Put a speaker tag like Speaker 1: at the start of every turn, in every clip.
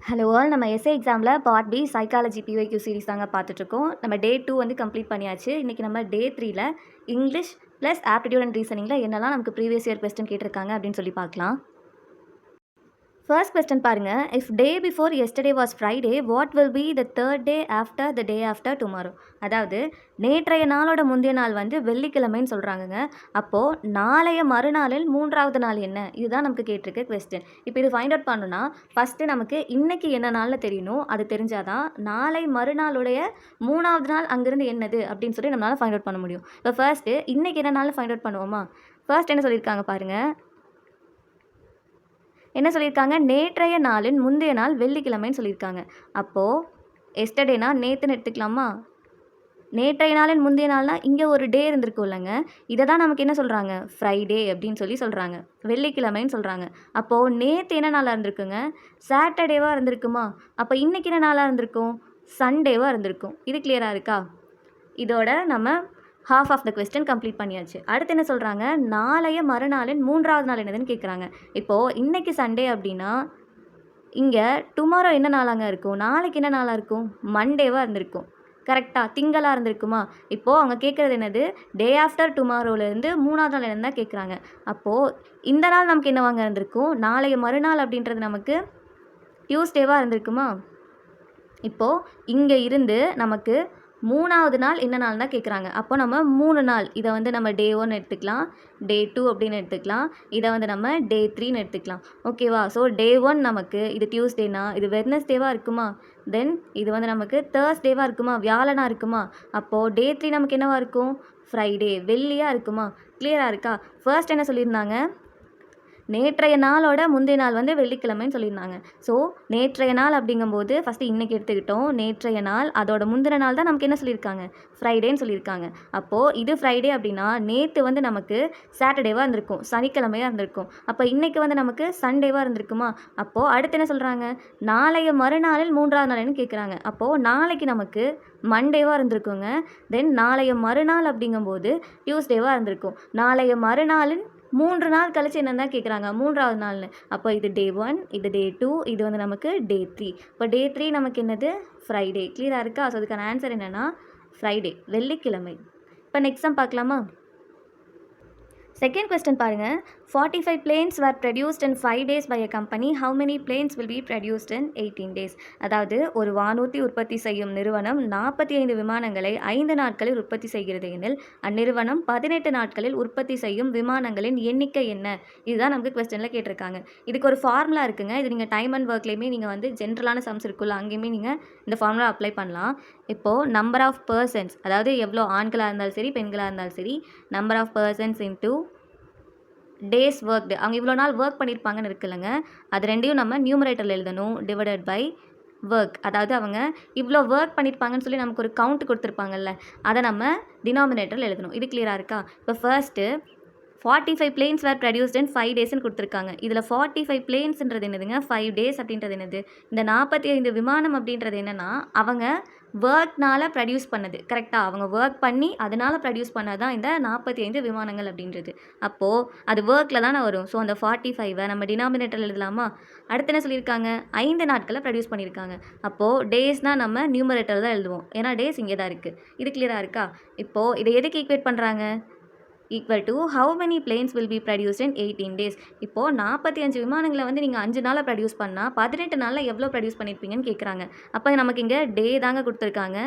Speaker 1: Hello all. நம்ம SA எக்ஸாமில் part B psychology PYQ series தாங்க பார்த்துட்ருக்கோம். நம்ம டே 2 வந்து கம்ப்ளீட் பண்ணியாச்சு. இன்றைக்கி நம்ம டே 3ல இங்கிலீஷ் ப்ளஸ் ஆப்டிடியூட் அண்ட் ரீசனிங்கில் என்னெல்லாம் நமக்கு ப்ரீவியஸ் இயர் கொஸ்டின் கேட்டிருக்காங்க அப்படின்னு சொல்லி பார்க்கலாம். ஃபர்ஸ்ட் கொஸ்டின் பாருங்கள். If day before yesterday was Friday, what will be the third day after the day after tomorrow? அதாவது நேற்றைய நாளோட முந்தைய நாள் வந்து வெள்ளிக்கிழமைன்னு சொல்கிறாங்கங்க. அப்போது நாளைய மறுநாளில் மூன்றாவது நாள் என்ன? இதுதான் நமக்கு கேட்டிருக்க கொஸ்டின். இப்போ இது ஃபைண்ட் அவுட் பண்ணணும்னா ஃபஸ்ட்டு நமக்கு இன்றைக்கி என்ன நாளில் தெரியணும். அது தெரிஞ்சாதான் நாளை மறுநாளுடைய மூணாவது நாள் அங்கேருந்து என்னது அப்படின்னு சொல்லி நம்மளால் ஃபைண்ட் அவுட் பண்ண முடியும். இப்போ ஃபர்ஸ்ட்டு இன்றைக்கி என்ன நாளில் ஃபைண்ட் அவுட் பண்ணுவோமா? ஃபர்ஸ்ட் என்ன சொல்லியிருக்காங்க பாருங்கள். என்ன சொல்லியிருக்காங்க? நேற்றைய நாளின் முந்தைய நாள் வெள்ளிக்கிழமைன்னு சொல்லியிருக்காங்க. அப்போது எஸ்டர்டேனா நேற்றுன்னு எடுத்துக்கலாமா? நேற்றைய நாளின் முந்தைய நாள்னா இங்கே ஒரு டே இருந்திருக்கும் இல்லைங்க. இதை தான் நமக்கு என்ன சொல்கிறாங்க? ஃப்ரைடே அப்படின்னு சொல்லி சொல்கிறாங்க. வெள்ளிக்கிழமைன்னு சொல்கிறாங்க. அப்போது நேற்று என்ன நாளாக இருந்திருக்குங்க? சாட்டர்டேவாக இருந்திருக்குமா? அப்போ இன்றைக்கி என்ன நாளாக இருந்திருக்கும்? சண்டேவாக இருந்திருக்கும். இது கிளியராக இருக்கா? இதோட நம்ம half of the question complete பண்ணியாச்சு. அடுத்து என்ன சொல்கிறாங்க? நாளைய மறுநாளின் மூன்றாவது நாள் என்னதுன்னு கேட்குறாங்க. இப்போது இன்றைக்கி சண்டே அப்படின்னா இங்கே டுமாரோ என்ன நாளாங்க இருக்கும்? நாளைக்கு என்ன நாளாக இருக்கும்? மண்டேவாக இருந்திருக்கும். கரெக்டாக திங்களாக இருந்திருக்குமா? இப்போது அவங்க கேட்குறது என்னது? டே ஆஃப்டர் டுமாரோலேருந்து மூணாவது நாள் என்னன்னு தான் கேட்குறாங்க. அப்போது இந்த நாள் நமக்கு என்னவாங்க இருந்திருக்கும்? நாளைய மறுநாள் அப்படின்றது நமக்கு டியூஸ்டேவாக இருந்திருக்குமா? இப்போது இங்கே இருந்து நமக்கு மூணாவது நாள் என்ன நாள் தான் கேட்குறாங்க. அப்போ நம்ம 3 நாள் இதை வந்து நம்ம டே 1 எடுத்துக்கலாம், டே 2 அப்படின்னு எடுத்துக்கலாம், இதை வந்து நம்ம டே 3ன்னு எடுத்துக்கலாம். ஓகேவா? ஸோ டே 1 நமக்கு இது டியூஸ்டேனா இது வெட்னஸ்டேவாக இருக்குமா? தென் இது வந்து நமக்கு தேர்ஸ்டேவாக இருக்குமா? வியாழனாக இருக்குமா? அப்போது டே 3 நமக்கு என்னவாக இருக்கும்? ஃப்ரைடே வெள்ளியாக இருக்குமா? கிளியராக இருக்கா? ஃபர்ஸ்ட் என்ன சொல்லியிருந்தாங்க? நேற்றைய நாளோட முந்தைய நாள் வந்து வெள்ளிக்கிழமைன்னு சொல்லியிருந்தாங்க. ஸோ நேற்றைய நாள் அப்படிங்கும்போது ஃபஸ்ட்டு இன்றைக்கி எடுத்துக்கிட்டோம். நேற்றைய நாள் அதோட முந்தின நாள் தான் நமக்கு என்ன சொல்லியிருக்காங்க? ஃப்ரைடேன்னு சொல்லியிருக்காங்க. அப்போது இது ஃப்ரைடே அப்படின்னா நேற்று வந்து நமக்கு சாட்டர்டேவாக இருந்திருக்கும், சனிக்கிழமையாக இருந்திருக்கும். அப்போ இன்றைக்கி வந்து நமக்கு சண்டேவாக இருந்திருக்குமா? அப்போது அடுத்து என்ன சொல்கிறாங்க? நாளைய மறுநாளில் மூன்றாவது நாள்னு கேட்குறாங்க. அப்போது நாளைக்கு நமக்கு மண்டேவாக இருந்திருக்குங்க. தென் நாளைய மறுநாள் அப்படிங்கும்போது டியூஸ்டேவாக இருந்திருக்கும். நாளைய மறுநாளின் 3 நாள் கழிச்சு என்னன்னு தான் கேட்குறாங்க. மூன்றாவது நாள்னு. அப்போ இது டே 1, இது டே 2, இது வந்து நமக்கு டே 3. இப்போ டே 3 நமக்கு என்னது? ஃப்ரைடே. கிளியராக இருக்கா? ஸோ அதுக்கான ஆன்சர் என்னென்னா ஃப்ரைடே வெள்ளிக்கிழமை. இப்போ நெக்ஸ்ட் சம் பார்க்கலாமா? செகண்ட் கொஸ்டின் பாருங்கள். 45 planes were produced in 5 days by a company. How many planes will be produced in 18 days? அதாவது ஒரு வானூர்தி உற்பத்தி செய்யும் நிறுவனம் 45 விமானங்களை 5 நாட்களில் உற்பத்தி செய்கிறது எனில் அந்நிறுவனம் 18 நாட்களில் உற்பத்தி செய்யும் விமானங்களின் எண்ணிக்கை என்ன? இதுதான் நமக்கு கொஸ்டினில் கேட்டிருக்காங்க. இதுக்கு ஒரு ஃபார்முலா இருக்குங்க. இது நீங்கள் டைம் அண்ட் ஒர்க்லேயுமே நீங்கள் வந்து ஜென்ரலான சம்ஸ் இருக்குல்ல, அங்கேயுமே நீங்கள் இந்த ஃபார்முலா அப்ளை பண்ணலாம். இப்போது நம்பர் ஆஃப் பர்சன்ஸ், அதாவது எவ்வளோ ஆண்களாக இருந்தாலும் சரி பெண்களாக இருந்தாலும் சரி, number of persons into days worked, அவங்க இவ்வளோ நாள் ஒர்க் பண்ணியிருப்பாங்கன்னு இருக்குல்லங்க, அது ரெண்டையும் நம்ம நியூமரேட்டரில் எழுதணும். டிவைடட் பை ஒர்க், அதாவது அவங்க இவ்வளோ ஒர்க் பண்ணியிருப்பாங்கன்னு சொல்லி நமக்கு ஒரு கவுண்ட் கொடுத்துருப்பாங்கல்ல, அதை நம்ம டினாமினேட்டரில் எழுதணும். இது கிளியராக இருக்கா? இப்போ first 45 planes were produced in 5 daysன்னு கொடுத்துருக்காங்க. இதில் 45 planesன்றது என்னதுங்க? 5 days அப்படின்றது என்னது? இந்த 45 விமானம் அப்படின்றது என்னென்னா அவங்க ஒர்க்னால் ப்ரொடியூஸ் பண்ணது. கரெக்டாக? அவங்க ஒர்க் பண்ணி அதனால் ப்ரொடியூஸ் பண்ணது தான் இந்த 45 விமானங்கள் அப்படின்றது. அப்போது அது ஒர்க்கில் தானே வரும். ஸோ அந்த 45 நம்ம டினாமினேட்டரில் எழுதலாமா? அடுத்து என்ன சொல்லியிருக்காங்க? 5 நாட்களில் ப்ரொடியூஸ் பண்ணியிருக்காங்க. அப்போது டேஸ்னால் நம்ம நியூமரேட்டர் தான் எழுதுவோம். ஏன்னா டேஸ் இங்கே தான் இருக்குது. இது கிளியராக இருக்கா? இப்போது இதை எதுக்கு ஈக்குவேட் பண்ணுறாங்க? Equal to how many planes will be produced in 18 days. இப்போது 45 விமானங்களை வந்து நீங்கள் 5 நாளில் ப்ரொடியூஸ் பண்ணால் 18 நாளில் எவ்வளோ ப்ரொடியூஸ் பண்ணியிருப்பீங்கன்னு கேட்குறாங்க. அப்போ நமக்கு இங்கே டே தாங்க கொடுத்துருக்காங்க.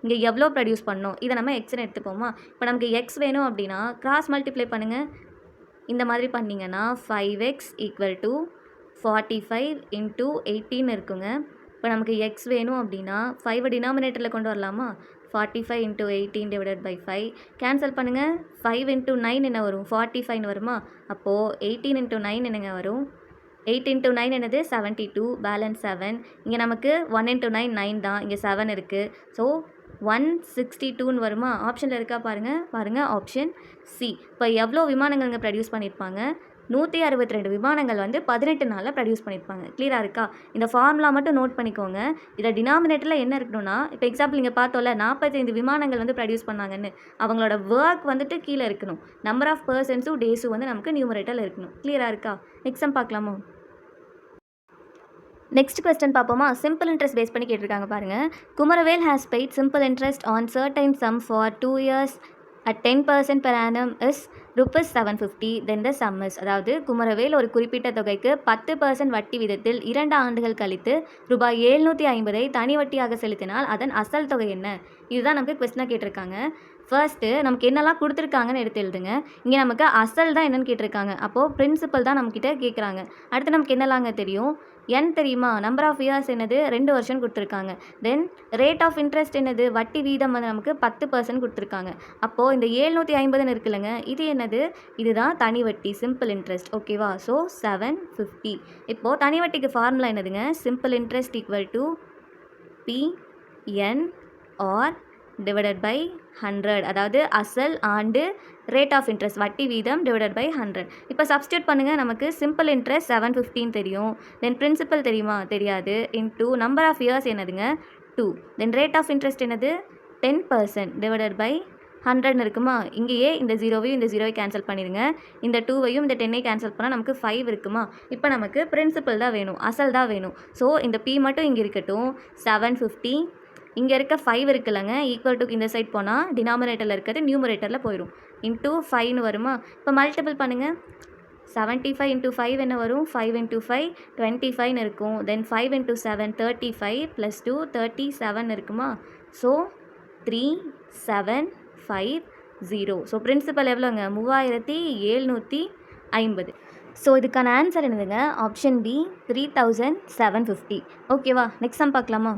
Speaker 1: இங்கே எவ்வளோ ப்ரொடியூஸ் பண்ணணும் இதை நம்ம எக்ஸ்ன்னு எடுத்துப்போமா? இப்போ நமக்கு எக்ஸ் வேணும் அப்படின்னா கிராஸ் மல்டிப்ளை பண்ணுங்கள். இந்த மாதிரி பண்ணிங்கன்னா 5x ஈக்குவல் டு 45 இன்ட்டு 18 இருக்குங்க. இப்போ நமக்கு எக்ஸ் வேணும் அப்படின்னா 5 டினாமினேட்டரில் கொண்டு வரலாமா? 45 இன்ட்டு 18 டிவைடட் பை 5 கேன்சல் பண்ணுங்கள். 5 இன்ட்டு 9 என்ன வரும்? 45 வருமா? அப்போது 18 இன்ட்டு 9 என்னங்க வரும்? 8 இன்ட்டு 9 என்னது? 72, பேலன்ஸ் 7. இங்கே நமக்கு 1 இன்ட்டு 9 9 தான், இங்கே 7 இருக்குது. ஸோ 162ன்னு வருமா? ஆப்ஷனில் இருக்கா பாருங்கள் ஆப்ஷன் சி. இப்போ எவ்வளோ விமானங்கள் இங்கே ப்ரொடியூஸ் பண்ணியிருப்பாங்க? 162 விமானங்கள் வந்து 18 நாளில் ப்ரொடியூஸ் பண்ணியிருப்பாங்க. கிளியராக இருக்கா? இந்த ஃபார்முலா மட்டும் நோட் பண்ணிக்கோங்க. இதில் டினாமினேட்டரில் என்ன இருக்கணும்னா, இப்போ எக்ஸாம்பிள் நீங்கள் பார்த்தோம்ல 45 விமானங்கள் வந்து ப்ரொடியூஸ் பண்ணாங்கன்னு, அவங்களோட ஒர்க் வந்துட்டு கீழே இருக்கணும். நம்பர் ஆஃப் பர்சன்ஸும் டேஸும் வந்து நமக்கு நியூமரேட்டரில் இருக்கணும். கிளியராக இருக்கா? எக்ஸாம் பார்க்கலாமா? நெக்ஸ்ட் கொஸ்டின் பார்ப்போமா? சிம்பிள் இன்ட்ரெஸ்ட் பேஸ் பண்ணி கேட்டிருக்காங்க பாருங்கள். Kumaravel has paid simple interest on certain sum for 2 years at 10% per annum is rupees 750 then the sum is. அதாவது குமரவேல் ஒரு குறிப்பிட்ட தொகைக்கு 10% வட்டி விதத்தில் 2 ஆண்டுகள் கழித்து ரூபாய் 750 தனி வட்டியாக செலுத்தினால் அதன் அசல் தொகை என்ன? இதுதான் நமக்கு கொஸ்டினாக கேட்டிருக்காங்க. ஃபர்ஸ்ட்டு நமக்கு என்னெல்லாம் கொடுத்துருக்காங்கன்னு எடுத்து எழுதுங்க. இங்கே நமக்கு அசல் தான் என்னென்னு கேட்டிருக்காங்க. அப்போது பிரின்சிபல் தான் நம்மக்கிட்ட கேட்குறாங்க. அடுத்து நமக்கு என்னலாங்க தெரியும்? n தெரியுமா? நம்பர் ஆஃப் இயர்ஸ் என்னது 2 வருஷம் கொடுத்துருக்காங்க. தென் ரேட் ஆஃப் இன்ட்ரெஸ்ட் என்னது? வட்டி வீதம் வந்து நமக்கு 10% கொடுத்துருக்காங்க. அப்போது இந்த 750ன்னு இருக்குல்லங்க, இது என்னது? இதுதான் தனி வட்டி, சிம்பிள் இன்ட்ரெஸ்ட். ஓகேவா? ஸோ 750. இப்போது தனி வட்டிக்கு ஃபார்முலா என்னதுங்க? Simple interest equal to PN R divided by 100. அதாவது அசல் ஆண்டு ரேட் ஆஃப் இன்ட்ரெஸ்ட் வட்டி வீதம் டிவைடட் பை 100. இப்போ சப்ஸ்டியூட் பண்ணுங்கள். நமக்கு சிம்பிள் இன்ட்ரெஸ்ட் 715 தெரியும். தென் பிரின்சிபல் தெரியுமா? தெரியாது. இன்டூ நம்பர் ஆஃப் இயர்ஸ் என்னதுங்க? 2. தென் ரேட் ஆஃப் இன்ட்ரெஸ்ட் என்னது? 10% டிவைடட் பை 100 இருக்குமா? இங்கேயே இந்த 0வையும் இந்த 0வை கேன்சல் பண்ணிடுங்க. இந்த 2வையும் இந்த 10ஐ கேன்சல் பண்ணால் நமக்கு 5 இருக்குமா? இப்போ நமக்கு பிரின்சிபல் தான் வேணும், அசல் தான் வேணும். ஸோ இந்த P மட்டும் இங்கே இருக்கட்டும். 750 இங்கே இருக்க 5 இருக்குல்லங்க, ஈக்குவல் டு இந்த சைட் போனால் டினாமினேட்டரில் இருக்கிறது நியூமரேட்டரில் போயிடும். இன்டூ 5ன்னு வருமா? இப்போ மல்டிபிள் பண்ணுங்கள். 75 இன்டூ 5 என்ன வரும்? 5 இன்டூ 5 25ன்னு இருக்கும். தென் 5 இன்டூ 7 35 ப்ளஸ் 2 37 இருக்குமா? ஸோ 3750. ஸோ பிரின்சிபல் எவ்வளோங்க? 3750. ஸோ இதுக்கான ஆன்சர் என்னதுங்க? Option B 3750. ஓகேவா? நெக்ஸ்ட் சம் பார்க்கலாமா?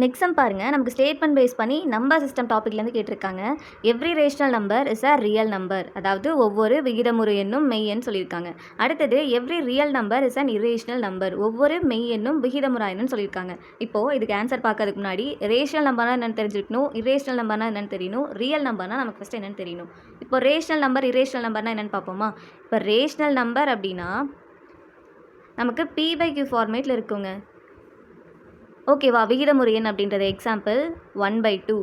Speaker 1: நெக்ஸ்ட் சம் பாருங்கள். நமக்கு ஸ்டேட்மெண்ட் பேஸ் பண்ணி நம்பர் சிஸ்டம் டாப்பிக்லேருந்து கேட்டிருக்காங்க. Every rational number is a real number. அதாவது ஒவ்வொரு விகிதமுறு எண்ணும் மெய் எண் சொல்லியிருக்காங்க. அடுத்தது every real number is an irrational number. ஒவ்வொரு மெய் எண்ணும் விகிதமுறா எண்ணுன்னு சொல்லியிருக்காங்க. இப்போது இதுக்கு ஆன்சர் பார்க்கறதுக்கு முன்னாடி ரேஷனல் நம்பர்னா என்னென்னு தெரிஞ்சுக்கணும், இரேஷனல் நம்பர்னா என்னென்னு தெரியணும், ரியல் நம்பர்னா நமக்கு ஃபஸ்ட்டு என்னென்னு தெரியணும். இப்போ ரேஷனல் நம்பர் இரேஷனல் நம்பர்னா என்னென்னு பார்ப்போமா? இப்போ ரேஷனல் நம்பர் அப்படின்னா நமக்கு P/Q ஃபார்மேட்டில் இருக்குங்க. ஓகேவா? விகிதமுறு எண் அப்படின்றது எக்ஸாம்பிள் 1/2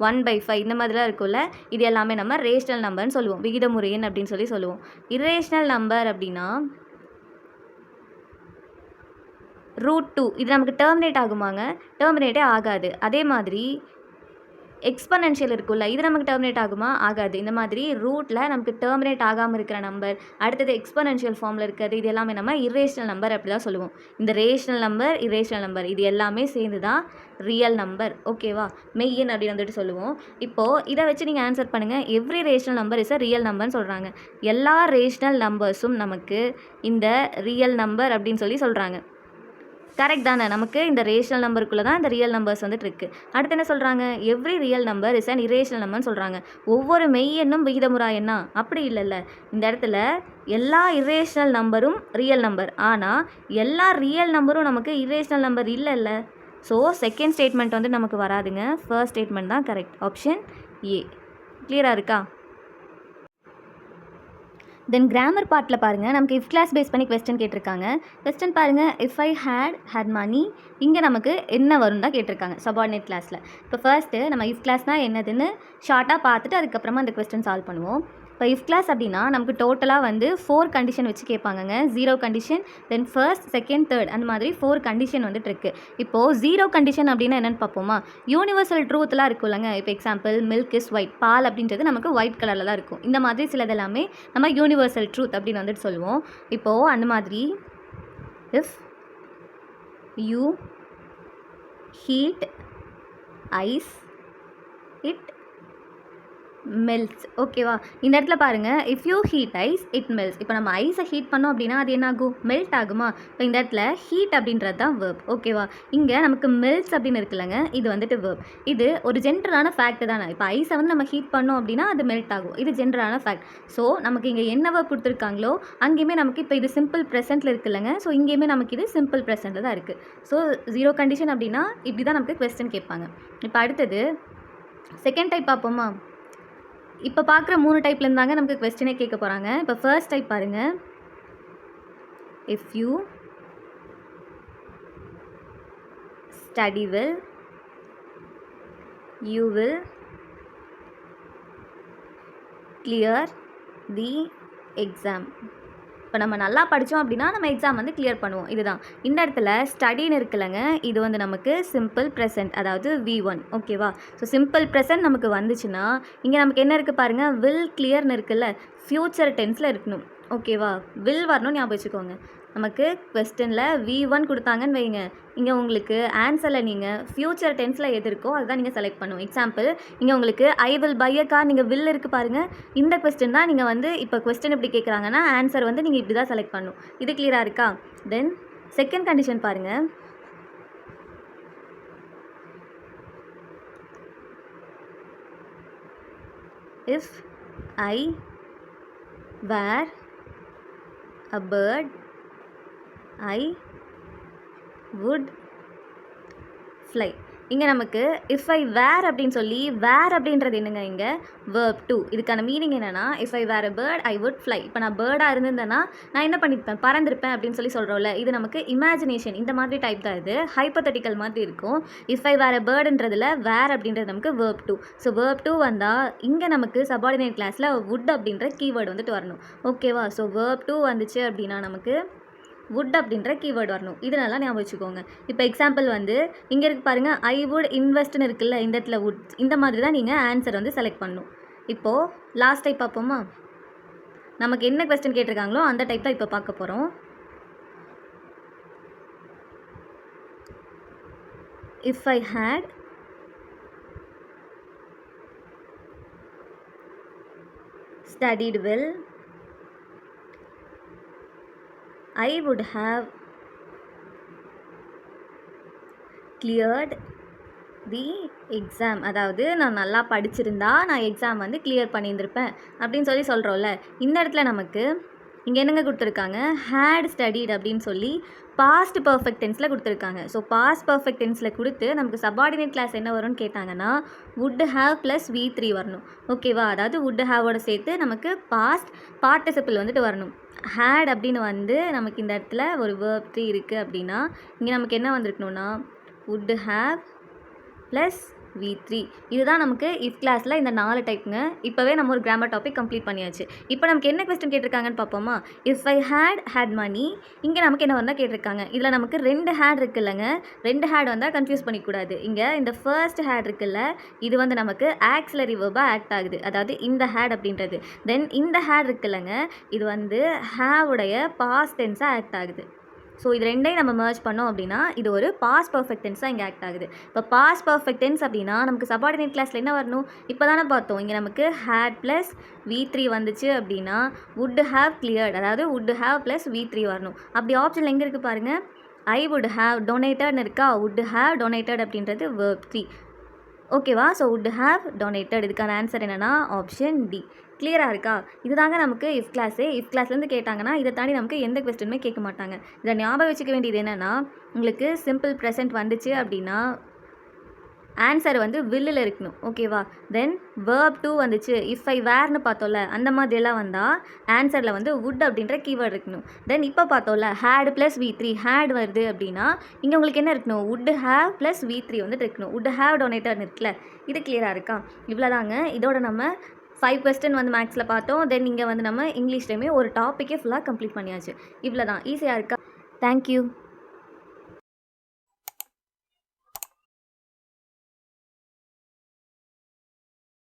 Speaker 1: 1/5 இந்த மாதிரிலாம் இருக்கும்ல, இது எல்லாமே நம்ம ரேஷனல் நம்பர்னு சொல்லுவோம், விகிதமுறு எண் அப்படின்னு சொல்லுவோம். இரேஷனல் நம்பர் அப்படின்னா √2 இது நமக்கு டெர்மினேட் ஆகுமாங்க? டெர்மினேட்டே ஆகாது. அதே மாதிரி எக்ஸ்பனென்ஷியல் இருக்குல்ல, இது நமக்கு டெர்மினேட் ஆகுமா? ஆகாது. இந்த மாதிரி ரூட்டில் நமக்கு டெர்மினேட் ஆகாமல் இருக்கிற நம்பர், அடுத்தது எக்ஸ்பனென்ஷியல் ஃபார்மில் இருக்கிறது, இது எல்லாமே நம்ம இரேஷனல் நம்பர் அப்படி தான் சொல்லுவோம். இந்த ரேஷனல் நம்பர், இரேஷனல் நம்பர் இது எல்லாமே சேர்ந்து தான் ரியல் நம்பர். ஓகேவா? மெய்யன் அப்படின்னு வந்துட்டு சொல்லுவோம். இப்போது இதை வச்சு நீங்கள் ஆன்சர் பண்ணுங்கள். Every rational number is a real நம்பர்னு சொல்கிறாங்க. எல்லா ரேஷனல் நம்பர்ஸும் நமக்கு இந்த ரியல் நம்பர் அப்படின்னு சொல்கிறாங்க. கரெக்ட் தானே? நமக்கு இந்த ரேஷனல் நம்பருக்குள்ளே தான் இந்த ரியல் நம்பர்ஸ் வந்துட்டு இருக்குது. அடுத்து என்ன சொல்கிறாங்க? Every real number is an irrational நம்பர்னு சொல்கிறாங்க. ஒவ்வொரு மெய் எண்ணும் விகிதமுறா எண்ணா? அப்படி இல்லைல்ல. இந்த இடத்துல எல்லா இரேஷனல் நம்பரும் ரியல் நம்பர், ஆனால் எல்லா ரியல் நம்பரும் நமக்கு இரேஷனல் நம்பர் இல்லைல்ல. ஸோ செகண்ட் ஸ்டேட்மெண்ட் வந்து நமக்கு வராதுங்க. ஃபர்ஸ்ட் ஸ்டேட்மெண்ட் தான் கரெக்ட். Option A. கிளியராக இருக்கா? தென் கிராமர் பார்ட்டில் பாருங்கள். நமக்கு இஃப் கிளாஸ் பேஸ் பண்ணி கொஸ்டின் கேட்டிருக்காங்க. கொஸ்டின் பாருங்கள். இஃப் ஐ ஹேட் மனி, இங்கே நமக்கு என்ன வரும் தான் கேட்டிருக்காங்க சபார்டினேட் கிளாஸில். இப்போ ஃபர்ஸ்ட்டு நம்ம இஃப் கிளாஸ்னால் என்னதுன்னு ஷார்ட்டாக பார்த்துட்டு அதுக்கப்புறமா அந்த கொஸ்டின் சால்வ் பண்ணுவோம். இப்போ இஃப் கிளாஸ் அப்படின்னா நமக்கு டோட்டலாக வந்து 4 கண்டிஷன் வச்சு கேட்பாங்கங்க. 0 கண்டிஷன், தென் ஃபர்ஸ்ட், செகண்ட், தேர்ட் அந்த மாதிரி 4 கண்டிஷன் வந்துட்டு இருக்குது. இப்போது 0 கண்டிஷன் அப்படின்னா என்னென்னு பார்ப்போமா? யூனிவர்சல் ட்ரூத்லாம் இருக்குல்லங்க. இப்போ எக்ஸாம்பிள் மில்க் இஸ் ஒயிட், பால் அப்படின்றது நமக்கு ஒயிட் கலரில் தான் இருக்கும். இந்த மாதிரி சிலது எல்லாமே நம்ம யூனிவர்சல் ட்ரூத் அப்படின்னு வந்துட்டு சொல்லுவோம். இப்போது அந்த மாதிரி if you heat ice it melts. ஓகேவா? இந்த இடத்துல பாருங்கள். If you heat ice it melts. இப்போ நம்ம ஐஸை ஹீட் பண்ணோம் அப்படின்னா அது என்ன ஆகும்? மெல்ட் ஆகுமா? இப்போ இந்த இடத்துல ஹீட் அப்படின்றது தான் வேர்ப். ஓகேவா? இங்கே நமக்கு மெல்ட்ஸ் அப்படின்னு இருக்குல்லங்க, இது வந்துட்டு வேர்ப். இது ஒரு ஜென்ரலான ஃபேக்ட் தானே. இப்போ ஐஸை வந்து நம்ம ஹீட் பண்ணோம் அப்படின்னா அது மெல்ட் ஆகும். இது ஜென்ரலான ஃபேக்ட். ஸோ நமக்கு இங்கே என்ன வேர்ப் கொடுத்துருக்காங்களோ அங்கேயுமே நமக்கு இப்போ இது சிம்பிள் ப்ரெசென்ட்டில் இருக்குல்லங்க. ஸோ இங்கேயுமே நமக்கு இது சிம்பிள் ப்ரெசென்ட்டில் தான் இருக்குது. ஸோ 0 கண்டிஷன் அப்படின்னா இப்படி தான் நமக்கு கொஸ்டின் கேட்பாங்க. இப்போ அடுத்தது செகண்ட் டைப் பார்ப்போமா? இப்போ பார்க்குற 3 டைப்லேருந்து தாங்க நமக்கு கொஸ்டினே கேட்க போகிறாங்க. இப்போ ஃபர்ஸ்ட் டைப் பாருங்கள். If you study well you will clear the exam. இப்போ நம்ம நல்லா படித்தோம் அப்படின்னா நம்ம எக்ஸாம் வந்து கிளியர் பண்ணுவோம். இதுதான் இந்த இடத்துல ஸ்டடின்னு இருக்குல்லங்க, இது வந்து நமக்கு சிம்பிள் ப்ரெசன்ட், அதாவது V1. ஓகேவா? ஸோ சிம்பிள் ப்ரெசன்ட் நமக்கு வந்துச்சுன்னா இங்கே நமக்கு என்ன இருக்குது பாருங்கள், வில் கிளியர்னு இருக்குல்ல, ஃப்யூச்சர் டென்ஸில் இருக்கணும். ஓகேவா? வில் வரணும், ஞாபகம் வச்சுக்கோங்க. நமக்கு கொஸ்டினில் V1 கொடுத்தாங்கன்னு வைங்க, இங்கே உங்களுக்கு ஆன்சரில் நீங்கள் ஃப்யூச்சர் டென்ஸில் எது இருக்கோ அதுதான் நீங்கள் செலக்ட் பண்ணுவோம். எக்ஸாம்பிள், இங்கே உங்களுக்கு I will buy a car, நீங்கள் வில் இருக்குது பாருங்கள், இந்த கொஸ்டின் தான் நீங்கள் வந்து இப்போ கொஸ்டின் எப்படி கேட்குறாங்கன்னா ஆன்சர் வந்து நீங்கள் இப்படி தான் செலக்ட் பண்ணணும். இது கிளியராக இருக்கா? தென் செகண்ட் கண்டிஷன் பாருங்கள். If I were a bird, I would fly. இங்கே நமக்கு if I were அப்படின்னு சொல்லி were அப்படின்றது என்னங்க, இங்கே verb to. இதுக்கான மீனிங் என்னென்னா if I were a bird I would fly. இப்போ நான் பேர்டாக இருந்திருந்தேன்னா நான் என்ன பண்ணியிருப்பேன், பறந்திருப்பேன் அப்படின்னு சொல்லி சொல்கிறோம்ல, இது நமக்கு இமேஜினேஷன், இந்த மாதிரி டைப் தான். இது ஹைப்போதெட்டிக்கல் மாதிரி இருக்கும். if I were a birdன்றதுல were அப்படின்றது நமக்கு verb to. So verb to வந்தால் இங்கே நமக்கு சபார்டினேட் கிளாஸில் would அப்படின்ற கீவேர்டு வந்துட்டு வரணும். ஓகேவா? ஸோ verb to வந்துச்சு அப்படின்னா நமக்கு would அப்படின்ற கீவேர்டு வரணும். இதனால ஞாபகம் வச்சுக்கோங்க. இப்போ எக்ஸாம்பிள் வந்து இங்கே இருக்கு பாருங்கள், ஐ வுட் இன்வெஸ்ட்னு இருக்குல்ல, இந்த இடத்துல would, இந்த மாதிரி தான் நீங்கள் ஆன்சர் வந்து செலக்ட் பண்ணணும். இப்போது லாஸ்ட் டைப் பார்ப்போமா? நமக்கு என்ன கொஸ்டின் கேட்டிருக்காங்களோ அந்த டைப் தான் இப்போ பார்க்க போகிறோம். If I had studied well, I would have cleared the exam. அதாவது நான் நல்லா படிச்சிருந்தா நான் எக்ஸாம் வந்து கிளியர் பண்ணியிருந்திருப்பேன் அப்படின்னு சொல்லி சொல்கிறோம்ல. இந்த இடத்துல நமக்கு இங்கே என்னங்க கொடுத்துருக்காங்க, ஹேட் ஸ்டடிட் அப்படின்னு சொல்லி பாஸ்ட் பர்ஃபெக்ட் டென்ஸில் கொடுத்துருக்காங்க. ஸோ பாஸ்ட் பர்ஃபெக்ட் டென்ஸில் கொடுத்து நமக்கு சபார்டினேட் கிளாஸ் என்ன வரும்னு கேட்டாங்கன்னா would have ப்ளஸ் V3 வரணும். ஓகேவா? அதாவது would haveவோட சேர்த்து நமக்கு பாஸ்ட் பார்ட்டிசிபிள் வந்துட்டு வரணும். ஹேட் அப்படின்னு வந்து நமக்கு இந்த இடத்துல ஒரு verb 3 இருக்குது அப்படின்னா இங்கே நமக்கு என்ன வந்திருக்கணும்னா would have ப்ளஸ் V3. இதுதான் நமக்கு இஃப் கிளாஸில் இந்த 4 டைப்புங்க. இப்போவே நம்ம ஒரு கிராமர் டாபிக் கம்ப்ளீட் பண்ணியாச்சு. இப்போ நமக்கு என்ன கொஸ்டின் கேட்டிருக்காங்கன்னு பார்ப்போமா? இஃப் ஐ ஹேட் மணி, இங்கே நமக்கு என்ன வந்தால் கேட்டிருக்காங்க, இதில் நமக்கு 2 ஹேட் இருக்குல்லங்க, 2 ஹேட் வந்தால் கன்ஃபியூஸ் பண்ணிக்கூடாது. இங்கே இந்த ஃபர்ஸ்ட் ஹேட் இருக்குல்ல, இது வந்து நமக்கு ஆக்சிலரி வெர்பாக ஆக்ட் ஆகுது, அதாவது இந்த ஹேட் அப்படின்றது. தென் இந்த ஹேட் இருக்குல்லங்க, இது வந்து ஹேவுடைய பாஸ்ட் டென்ஸாக ஆக்ட் ஆகுது. ஸோ இது ரெண்டையும் நம்ம மர்ஜ் பண்ணோம் அப்படின்னா இது ஒரு பாஸ்ட் பர்ஃபெக்ட் டென்ஸ் தான் இங்கே ஆக்ட் ஆகுது. இப்போ பாஸ்ட் பர்ஃபெக்ட் டென்ஸ் அப்படின்னா நமக்கு சபார்டினேட் கிளாஸில் என்ன வரணும், இப்போ தானே பார்த்தோம். இங்கே நமக்கு ஹேட் ப்ளஸ் V3 வந்துச்சு அப்படின்னா would have cleared, அதாவது would have ப்ளஸ் V3 வரணும். அப்படி ஆப்ஷனில் எங்கே இருக்குது பாருங்கள், ஐ would have donated இருக்கா, would have donated அப்படின்றது verb 3. ஓகேவா? ஸோ would have donated, இதுக்கான ஆன்சர் என்னென்னா ஆப்ஷன் டி. கிளியராக இருக்கா? இதுதாங்க நமக்கு இஃப் கிளாஸு. இஃப் கிளாஸ்லேருந்து கேட்டாங்கன்னா இதை தாண்டி நமக்கு எந்த கொஸ்டினுமே கேட்க மாட்டாங்க. இதை ஞாபகம் வச்சுக்க வேண்டியது என்னென்னா, உங்களுக்கு சிம்பிள் ப்ரெசன்ட் வந்துச்சு அப்படின்னா ஆன்சர் வந்து வில்லில் இருக்கணும். ஓகேவா? தென் verb 2 வந்துச்சு, இஃப் ஐ வேர்னு பார்த்தோம்ல, அந்த மாதிரியெல்லாம் வந்தால் ஆன்சரில் வந்து would அப்படின்ற கீவேர்டு இருக்கணும். தென் இப்போ பார்த்தோம்ல ஹேட் ப்ளஸ் V3, ஹேட் வருது அப்படின்னா இங்கே உங்களுக்கு என்ன இருக்கணும், would have ப்ளஸ் V3 வந்துட்டு இருக்கணும். would have donated இருக்குல்ல, இது கிளியராக இருக்கா? இவ்வளோதாங்க. இதோட நம்ம 5 கொஸ்டின் வந்து மேக்ஸில் பார்த்தோம். தென் இங்கே வந்து நம்ம இங்கிலீஷ்லேயுமே ஒரு டாப்பிக்கே ஃபுல்லாக கம்ப்ளீட் பண்ணியாச்சு. இவ்வளோ தான். ஈஸியாக இருக்கா? தேங்க்யூ.